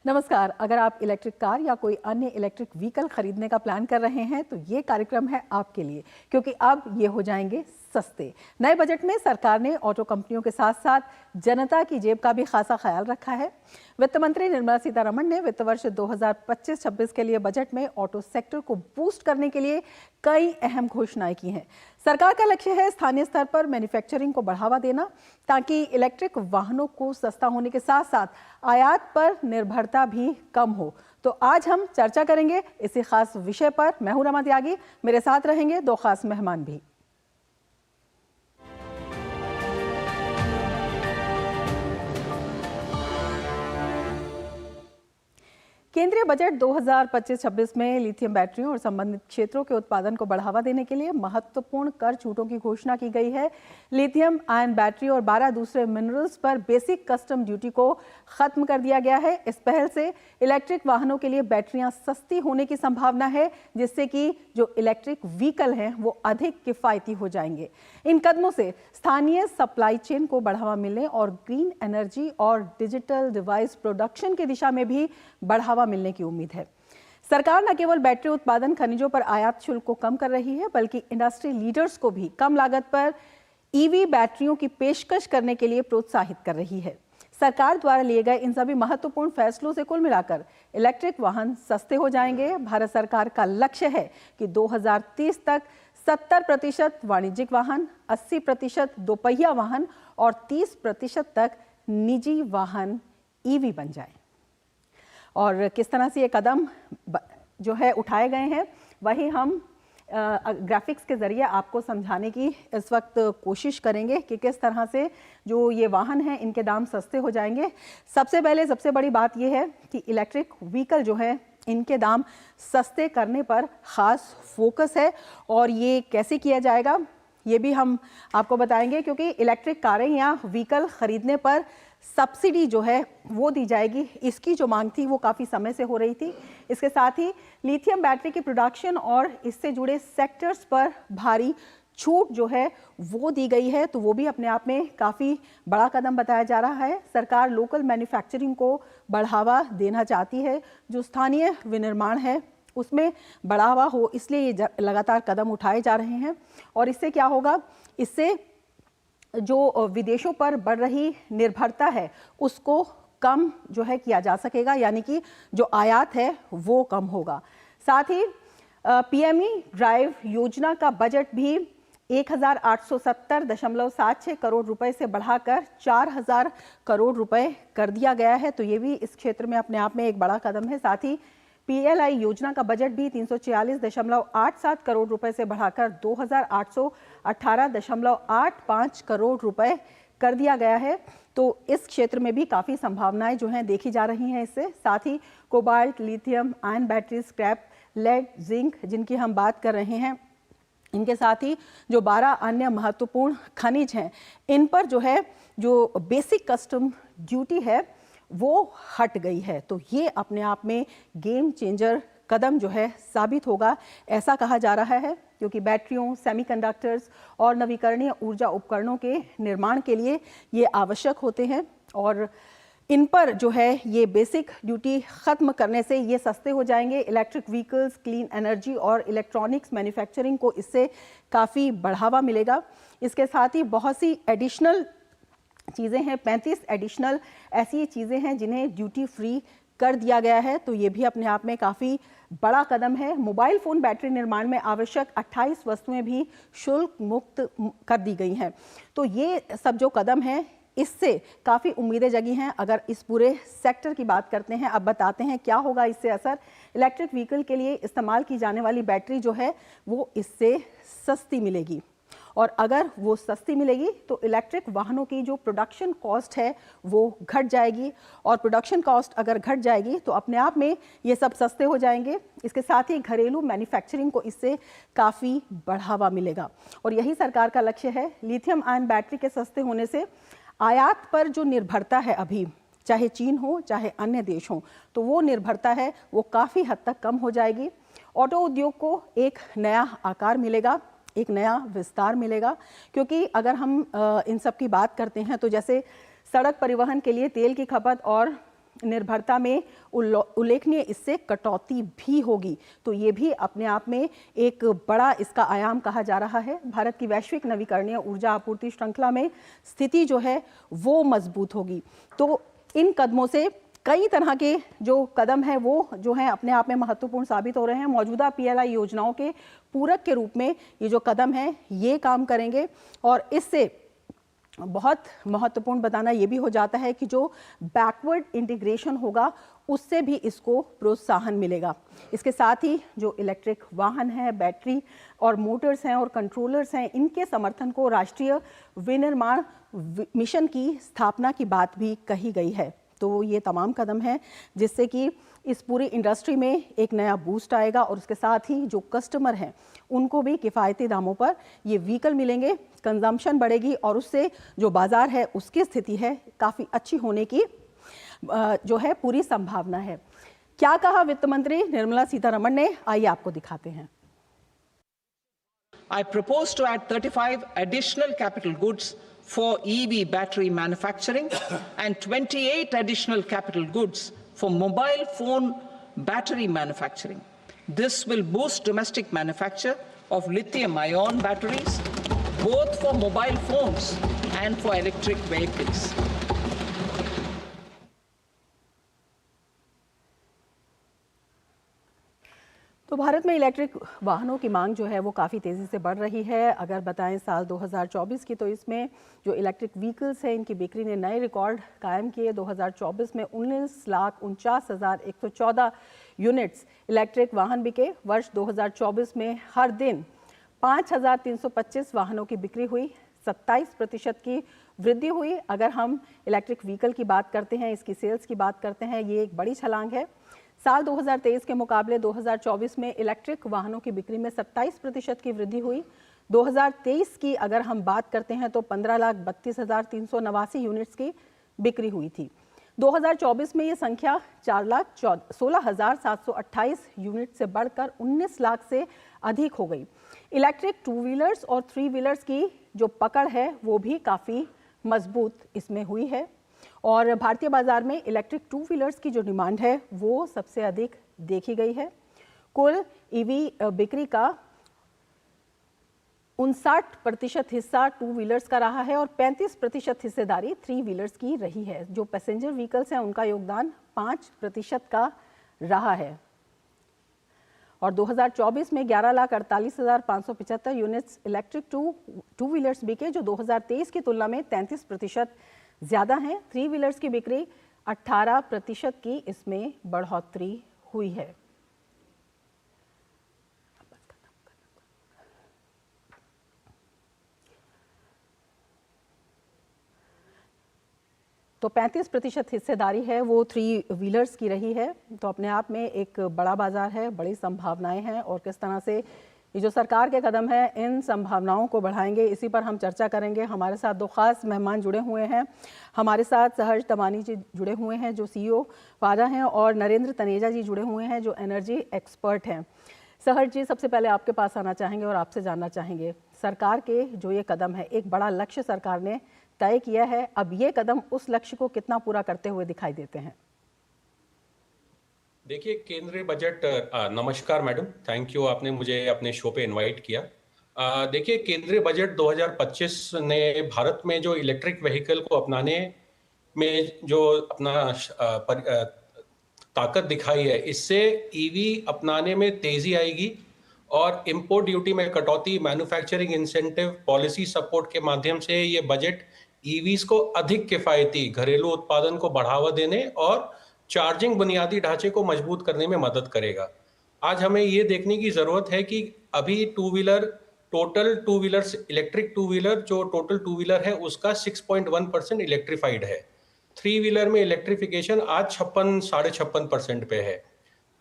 नमस्कार। अगर आप इलेक्ट्रिक कार या कोई अन्य इलेक्ट्रिक व्हीकल खरीदने का प्लान कर रहे हैं तो ये कार्यक्रम है आपके लिए, क्योंकि अब ये हो जाएंगे सस्ते। नए बजट में सरकार ने ऑटो कंपनियों के साथ साथ जनता की जेब का भी खासा ख्याल रखा है। वित्त मंत्री निर्मला सीतारमण ने वित्त वर्ष 2025-26 के लिए बजट में ऑटो सेक्टर को बूस्ट करने के लिए कई अहम घोषणाएं की हैं। सरकार का लक्ष्य है स्थानीय स्तर पर मैन्युफैक्चरिंग को बढ़ावा देना, ताकि इलेक्ट्रिक वाहनों को सस्ता होने के साथ साथ आयात पर निर्भरता भी कम हो। तो आज हम चर्चा करेंगे इसी खास विषय पर। मैं हूं रमा त्यागी, मेरे साथ रहेंगे दो खास मेहमान भी। केंद्रीय बजट 2025-26 में लिथियम बैटरियों और संबंधित क्षेत्रों के उत्पादन को बढ़ावा देने के लिए महत्वपूर्ण कर छूटों की घोषणा की गई है। लिथियम आयन बैटरी और 12 दूसरे मिनरल्स पर बेसिक कस्टम ड्यूटी को खत्म कर दिया गया है। इस पहल से इलेक्ट्रिक वाहनों के लिए बैटरियां सस्ती होने की संभावना है, जिससे कि जो इलेक्ट्रिक व्हीकल हैं वो अधिक किफायती हो जाएंगे। इन कदमों से स्थानीय सप्लाई चेन को बढ़ावा मिलने और ग्रीन एनर्जी और डिजिटल डिवाइस प्रोडक्शन की दिशा में भी बढ़ावा मिलने की उम्मीद है। सरकार न केवल बैटरी उत्पादन खनिजों पर आयात शुल्क को कम कर रही है, बल्कि इंडस्ट्री लीडर्स को भी कम लागत पर ईवी बैटरियों की पेशकश करने के लिए प्रोत्साहित कर रही है। सरकार द्वारा लिए गए इन सभी महत्वपूर्ण फैसलों से कुल मिलाकर इलेक्ट्रिक वाहन सस्ते हो जाएंगे। भारत सरकार का लक्ष्य है कि 2030 तक 70% वाणिज्यिक वाहन, 80% दोपहिया वाहन और 30% तक निजी वाहन ईवी बन जाए। और किस तरह से ये कदम जो है उठाए गए हैं, वही हम ग्राफिक्स के ज़रिए आपको समझाने की इस वक्त कोशिश करेंगे कि किस तरह से जो ये वाहन हैं इनके दाम सस्ते हो जाएंगे। सबसे पहले सबसे बड़ी बात ये है कि इलेक्ट्रिक व्हीकल जो है इनके दाम सस्ते करने पर ख़ास फोकस है, और ये कैसे किया जाएगा ये भी हम आपको बताएंगे, क्योंकि इलेक्ट्रिक कारें या व्हीकल खरीदने पर सब्सिडी जो है वो दी जाएगी। इसकी जो मांग थी वो काफ़ी समय से हो रही थी। इसके साथ ही लिथियम बैटरी की प्रोडक्शन और इससे जुड़े सेक्टर्स पर भारी छूट जो है वो दी गई है, तो वो भी अपने आप में काफ़ी बड़ा कदम बताया जा रहा है। सरकार लोकल मैन्युफैक्चरिंग को बढ़ावा देना चाहती है, जो स्थानीय विनिर्माण है उसमें बढ़ावा हो, इसलिए ये लगातार कदम उठाए जा रहे हैं। और इससे क्या होगा, इससे जो विदेशों पर बढ़ रही निर्भरता है उसको कम जो है किया जा सकेगा, यानी कि जो आयात है वो कम होगा। साथ ही पीएमई ड्राइव योजना का बजट भी 1870.76 करोड़ रुपए से बढ़ाकर 4000 करोड़ रुपए कर दिया गया है, तो ये भी इस क्षेत्र में अपने आप में एक बड़ा कदम है। साथ ही पीएलआई योजना का बजट भी 346.87 करोड़ रुपए से बढ़ाकर 2818.85 करोड़ रुपए कर दिया गया है, तो इस क्षेत्र में भी काफ़ी संभावनाएं जो हैं देखी जा रही हैं इससे। साथ ही cobalt, lithium ion battery, scrap, lead, zinc जिनकी हम बात कर रहे हैं, इनके साथ ही जो 12 अन्य महत्वपूर्ण खनिज हैं, इन पर जो है जो बेसिक कस्टम ड्यूटी है वो हट गई है। तो ये अपने आप में गेम चेंजर कदम जो है साबित होगा, ऐसा कहा जा रहा है, क्योंकि बैटरियों, सेमीकंडक्टर्स और नवीकरणीय ऊर्जा उपकरणों के निर्माण के लिए ये आवश्यक होते हैं, और इन पर जो है ये बेसिक ड्यूटी ख़त्म करने से ये सस्ते हो जाएंगे। इलेक्ट्रिक व्हीकल्स, क्लीन एनर्जी और इलेक्ट्रॉनिक्स मैन्युफैक्चरिंग को इससे काफ़ी बढ़ावा मिलेगा। इसके साथ ही बहुत सी एडिशनल चीज़ें हैं, 35 एडिशनल ऐसी चीज़ें हैं जिन्हें ड्यूटी फ्री कर दिया गया है, तो ये भी अपने आप में काफ़ी बड़ा कदम है। मोबाइल फ़ोन बैटरी निर्माण में आवश्यक 28 वस्तुएं भी शुल्क मुक्त कर दी गई हैं। तो ये सब जो कदम हैं इससे काफ़ी उम्मीदें जगी हैं। अगर इस पूरे सेक्टर की बात करते हैं, अब बताते हैं क्या होगा इससे असर। इलेक्ट्रिक व्हीकल के लिए इस्तेमाल की जाने वाली बैटरी जो है वो इससे सस्ती मिलेगी, और अगर वो सस्ती मिलेगी तो इलेक्ट्रिक वाहनों की जो प्रोडक्शन कॉस्ट है वो घट जाएगी, और प्रोडक्शन कॉस्ट अगर घट जाएगी तो अपने आप में ये सब सस्ते हो जाएंगे। इसके साथ ही घरेलू मैन्युफैक्चरिंग को इससे काफ़ी बढ़ावा मिलेगा, और यही सरकार का लक्ष्य है। लिथियम आयन बैटरी के सस्ते होने से आयात पर जो निर्भरता है अभी, चाहे चीन हो चाहे अन्य देश हो, तो वो निर्भरता है वो काफ़ी हद तक कम हो जाएगी। ऑटो उद्योग को एक नया आकार मिलेगा, एक नया विस्तार मिलेगा, क्योंकि अगर हम इन सब की बात करते हैं तो जैसे सड़क परिवहन के लिए तेल की खपत और निर्भरता में उल्लेखनीय इससे कटौती भी होगी। तो ये भी अपने आप में एक बड़ा इसका आयाम कहा जा रहा है। भारत की वैश्विक नवीकरणीय ऊर्जा आपूर्ति श्रृंखला में स्थिति जो है वो मजबूत होगी। तो इन कदमों से कई तरह के जो कदम है वो जो है अपने आप में महत्वपूर्ण साबित हो रहे हैं। मौजूदा पीएलआई योजनाओं के पूरक के रूप में ये जो कदम है ये काम करेंगे और इससे बहुत महत्वपूर्ण बताना ये भी हो जाता है कि जो बैकवर्ड इंटीग्रेशन होगा उससे भी इसको प्रोत्साहन मिलेगा। इसके साथ ही जो इलेक्ट्रिक वाहन है, बैटरी और मोटर्स हैं और कंट्रोलर्स हैं, इनके समर्थन को राष्ट्रीय विनिर्माण मिशन की स्थापना की बात भी कही गई है। तो ये तमाम कदम हैं जिससे कि इस पूरी इंडस्ट्री में एक नया बूस्ट आएगा और उसके साथ ही जो कस्टमर हैं उनको भी किफ़ायती दामों पर ये व्हीकल मिलेंगे, कंजम्पशन बढ़ेगी और उससे जो बाज़ार है उसकी स्थिति है काफ़ी अच्छी होने की जो है पूरी संभावना है। क्या कहा वित्त मंत्री निर्मला सीतारमण ने, आइए आपको दिखाते हैं। I propose to add 35 additional capital goods for EV battery manufacturing and 28 additional capital goods for mobile phone battery manufacturing. This will boost domestic manufacture of lithium-ion batteries, both for mobile phones and for electric vehicles. तो भारत में electric वाहनों की मांग जो है वो काफ़ी तेज़ी से बढ़ रही है। अगर बताएं साल 2024 की, तो इसमें जो इलेक्ट्रिक व्हीकल्स हैं इनकी बिक्री ने नए रिकॉर्ड कायम किए। 2024 में 19,49,114 यूनिट्स इलेक्ट्रिक वाहन बिके। वर्ष 2024 में हर दिन 5,325 वाहनों की बिक्री हुई, 27% की वृद्धि हुई। अगर हम इलेक्ट्रिक व्हीकल की बात करते हैं, इसकी सेल्स की बात करते हैं, ये एक बड़ी छलांग है। साल 2023 के मुकाबले 2024 में इलेक्ट्रिक वाहनों की बिक्री में 27% की वृद्धि हुई। 2023 की अगर हम बात करते हैं तो 15,32,389 यूनिट्स की बिक्री हुई थी। 2024 में ये संख्या 4,16,728 यूनिट से बढ़कर 19 लाख से अधिक हो गई। इलेक्ट्रिक टू व्हीलर्स और थ्री व्हीलर्स की जो पकड़ है वो भी काफ़ी मजबूत इसमें हुई है और भारतीय बाजार में इलेक्ट्रिक टू व्हीलर्स की जो डिमांड है वो सबसे अधिक देखी गई है। कुल ईवी बिक्री का 59% हिस्सा टू व्हीलर्स का रहा है और 35% हिस्सेदारी थ्री व्हीलर्स की रही है। जो पैसेंजर व्हीकल्स हैं उनका योगदान 5% का रहा है और 2024 में 11,48,575 यूनिट्स इलेक्ट्रिक टू व्हीलर्स बिके, जो 2023 की तुलना में 33% ज़्यादा हैं। थ्री व्हीलर्स की बिक्री 18% की इसमें बढ़ोतरी हुई है। तो 35% हिस्सेदारी है वो थ्री व्हीलर्स की रही है। तो अपने आप में एक बड़ा बाजार है, बड़ी संभावनाएं हैं और किस तरह से ये जो सरकार के कदम है इन संभावनाओं को बढ़ाएंगे, इसी पर हम चर्चा करेंगे। हमारे साथ दो खास मेहमान जुड़े हुए हैं। हमारे साथ सहज तमानी जी जुड़े हुए हैं जो CEO फाजा हैं और नरेंद्र तनेजा जी जुड़े हुए हैं जो एनर्जी एक्सपर्ट हैं। सहज जी, सबसे पहले आपके पास आना चाहेंगे और आपसे जानना चाहेंगे, सरकार के जो ये कदम है, एक बड़ा लक्ष्य सरकार ने तय किया है, अब ये कदम उस लक्ष्य को कितना पूरा करते हुए दिखाई देते हैं? देखिए, केंद्रीय बजट, नमस्कार मैडम, थैंक यू, आपने मुझे अपने शो पे इनवाइट किया। देखिए, केंद्रीय बजट 2025 ने भारत में जो इलेक्ट्रिक व्हीकल को अपनाने में जो अपना ताकत दिखाई है, इससे ईवी अपनाने में तेजी आएगी और इंपोर्ट ड्यूटी में कटौती, मैन्युफैक्चरिंग इंसेंटिव, पॉलिसी सपोर्ट के माध्यम से ये बजट ईवीज को अधिक किफायती घरेलू उत्पादन को बढ़ावा देने और चार्जिंग बुनियादी ढांचे को मजबूत करने में मदद करेगा। आज हमें ये देखने की जरूरत है कि अभी total two wheelers, electric two wheeler जो टोटल टू व्हीलर है उसका 6.1% इलेक्ट्रीफाइड है। थ्री व्हीलर में इलेक्ट्रिफिकेशन आज 56-56.5% पे है।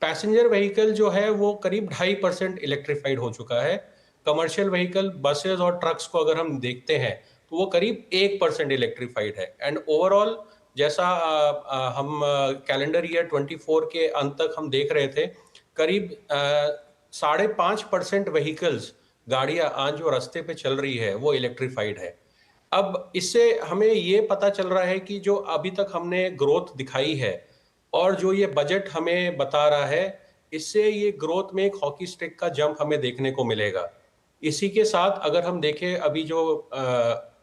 पैसेंजर व्हीकल जो है वो करीब 2.5% इलेक्ट्रीफाइड हो चुका है। कमर्शियल व्हीकल, बसेस और ट्रक्स को अगर हम देखते हैं तो वो करीब 1% इलेक्ट्रीफाइड है। एंड ओवरऑल जैसा हम कैलेंडर ईयर 24 के अंत तक हम देख रहे थे, करीब 5.5% व्हीकल्स, गाड़ियां आज जो रास्ते पे चल रही है वो इलेक्ट्रीफाइड है। अब इससे हमें ये पता चल रहा है कि जो अभी तक हमने ग्रोथ दिखाई है और जो ये बजट हमें बता रहा है, इससे ये ग्रोथ में एक हॉकी स्टिक का जंप हमें देखने को मिलेगा। इसी के साथ अगर हम देखें अभी जो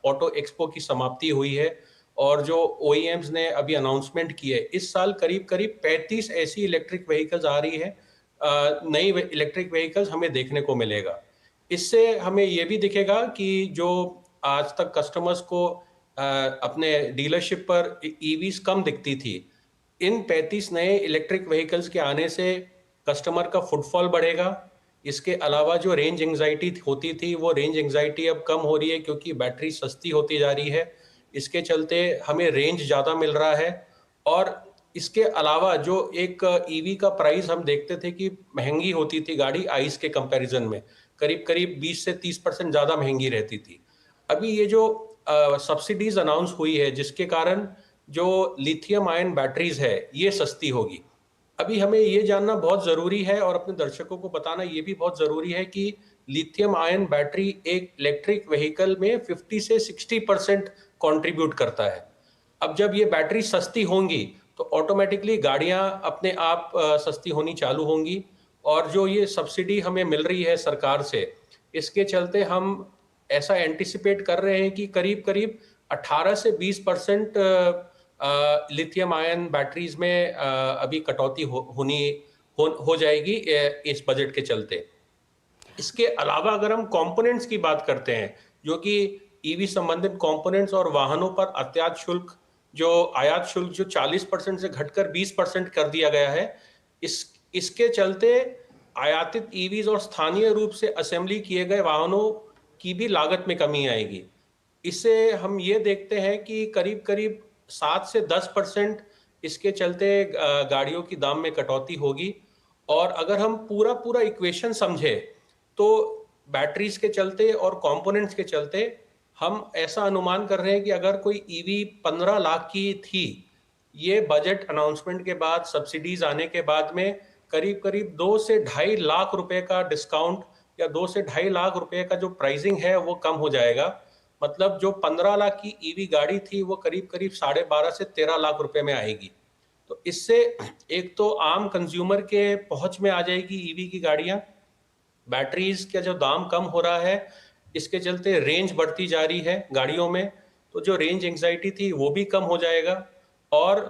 ऑटो एक्सपो की समाप्ति हुई है और जो ओईएम्स ने अभी अनाउंसमेंट की है, इस साल करीब-करीब 35 ऐसी इलेक्ट्रिक व्हीकल्स आ रही है, नई इलेक्ट्रिक व्हीकल्स हमें देखने को मिलेगा। इससे हमें ये भी दिखेगा कि जो आज तक कस्टमर्स को अपने डीलरशिप पर ईवीज कम दिखती थी, इन 35 नए इलेक्ट्रिक व्हीकल्स के आने से कस्टमर का फुटफॉल बढ़ेगा। इसके अलावा जो रेंज एंग्जाइटी होती थी, वो रेंज एंग्जाइटी अब कम हो रही है क्योंकि बैटरी सस्ती होती जा रही है। इसके चलते हमें रेंज ज़्यादा मिल रहा है और इसके अलावा जो एक ईवी का प्राइस हम देखते थे कि महंगी होती थी गाड़ी आइस के कंपैरिजन में, करीब-करीब 20 से 30% ज़्यादा महंगी रहती थी। अभी ये जो सब्सिडीज अनाउंस हुई है जिसके कारण जो लिथियम आयन बैटरीज है ये सस्ती होगी। अभी हमें ये जानना बहुत ज़रूरी है और अपने दर्शकों को बताना ये भी बहुत ज़रूरी है कि लिथियम आयन बैटरी एक इलेक्ट्रिक व्हीकल में 50 से 60% कंट्रीब्यूट करता है। अब जब ये बैटरी सस्ती होंगी तो ऑटोमेटिकली गाड़ियां अपने आप सस्ती होनी चालू होंगी और जो ये सब्सिडी हमें मिल रही है सरकार से, इसके चलते हम ऐसा एंटिसिपेट कर रहे हैं कि करीब-करीब 18 से 20% लिथियम आयन बैटरीज में अभी कटौती हो जाएगी इस बजट के चलते। इसके अलावा अगर हम कंपोनेंट्स की बात करते हैं, जो कि ईवी संबंधित कंपोनेंट्स और वाहनों पर अत्यात शुल्क, जो आयात शुल्क जो 40% से घटकर 20% कर दिया गया है, इसके चलते आयातित ईवीज और स्थानीय रूप से असेंबली किए गए वाहनों की भी लागत में कमी आएगी। इससे हम ये देखते हैं कि करीब-करीब 7 से 10% इसके चलते गाड़ियों की दाम में कटौती होगी। और अगर हम पूरा इक्वेशन समझे तो बैटरीज के चलते और कंपोनेंट्स के चलते हम ऐसा अनुमान कर रहे हैं कि अगर कोई ईवी 15 लाख की थी, ये बजट अनाउंसमेंट के बाद सब्सिडीज आने के बाद में करीब-करीब 2 से ढाई लाख रुपए का डिस्काउंट या 2 से ढाई लाख रुपए का जो प्राइसिंग है वो कम हो जाएगा। मतलब जो 15 लाख की ईवी गाड़ी थी वो करीब-करीब 12.5 से 13 लाख रुपए में आएगी। तो इससे एक तो आम कंज्यूमर के पहुंच में आ जाएगी ईवी की गाड़ियां, बैटरीज का जो दाम कम हो रहा है, इसके चलते रेंज बढ़ती जा रही है गाड़ियों में, तो जो रेंज एंग्जाइटी थी वो भी कम हो जाएगा और